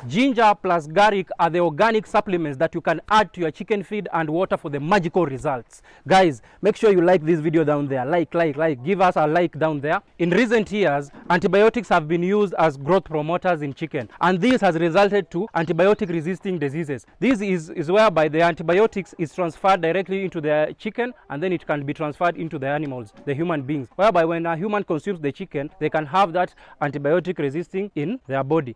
Ginger plus garlic are the organic supplements that you can add to your chicken feed and water for the magical results. Guys, make sure you like this video down there. Like. Give us a like down there. In recent years, antibiotics have been used as growth promoters in chicken, and this has resulted to antibiotic resisting diseases. This is whereby the antibiotics is transferred directly into the chicken, and then it can be transferred into the animals, the human beings, whereby when a human consumes the chicken, they can have that antibiotic resisting in their body.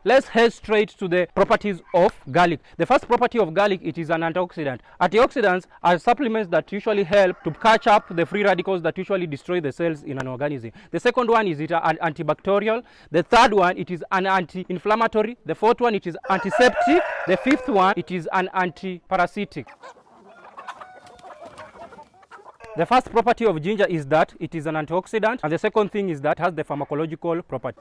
Let's head straight to the properties of garlic. The first property of garlic, it is an antioxidant. Antioxidants are supplements that usually help to catch up the free radicals that usually destroy the cells in an organism. The second one is it an antibacterial. The third one, it is an anti-inflammatory. The fourth one, it is antiseptic. The fifth one, it is an anti-parasitic. The first property of ginger is that it is an antioxidant, and the second thing is that it has the pharmacological property.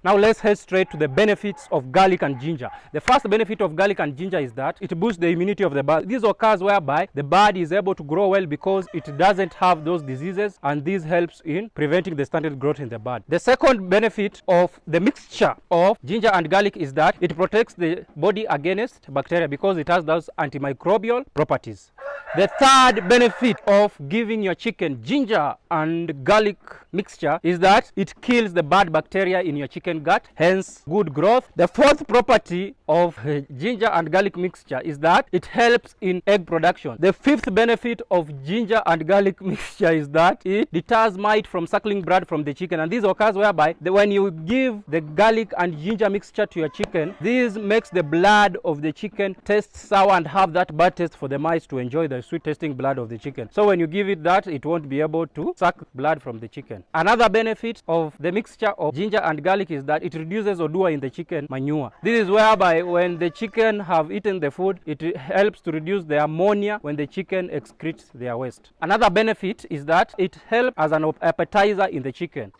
Now let's head straight to the benefits of garlic and ginger. The first benefit of garlic and ginger is that it boosts the immunity of the bird. This occurs whereby the bird is able to grow well because it doesn't have those diseases, and this helps in preventing the stunted growth in the bird. The second benefit of the mixture of ginger and garlic is that it protects the body against bacteria because it has those antimicrobial properties. The third benefit of giving your chicken ginger and garlic mixture is that it kills the bad bacteria in your chicken gut, hence good growth. The fourth property of ginger and garlic mixture is that it helps in egg production. The fifth benefit of ginger and garlic mixture is that it deters mite from suckling blood from the chicken, and this occurs whereby when you give the garlic and ginger mixture to your chicken, this makes the blood of the chicken taste sour and have that bad taste for the mice to enjoy the sweet tasting blood of the chicken. So when you give it that, it won't be able to suck blood from the chicken. Another benefit of the mixture of ginger and garlic is that it reduces odor in the chicken manure. This is whereby when the chicken have eaten the food, it helps to reduce the ammonia when the chicken excretes their waste. Another benefit is that it helps as an appetizer in the chicken.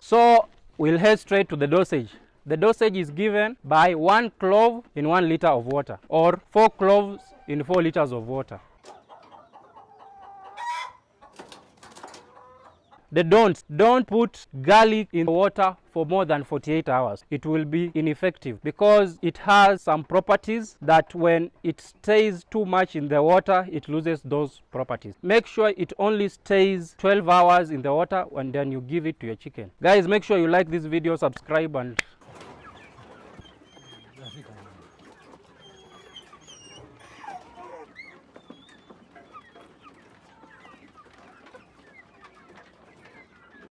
So we'll head straight to the dosage. The dosage is given by 1 clove in 1 liter of water, or 4 cloves in 4 liters of water. The don't put garlic in water for more than 48 hours. It will be ineffective because it has some properties that when it stays too much in the water, it loses those properties. Make sure it only stays 12 hours in the water and then you give it to your chicken. Guys, make sure you like this video, subscribe, and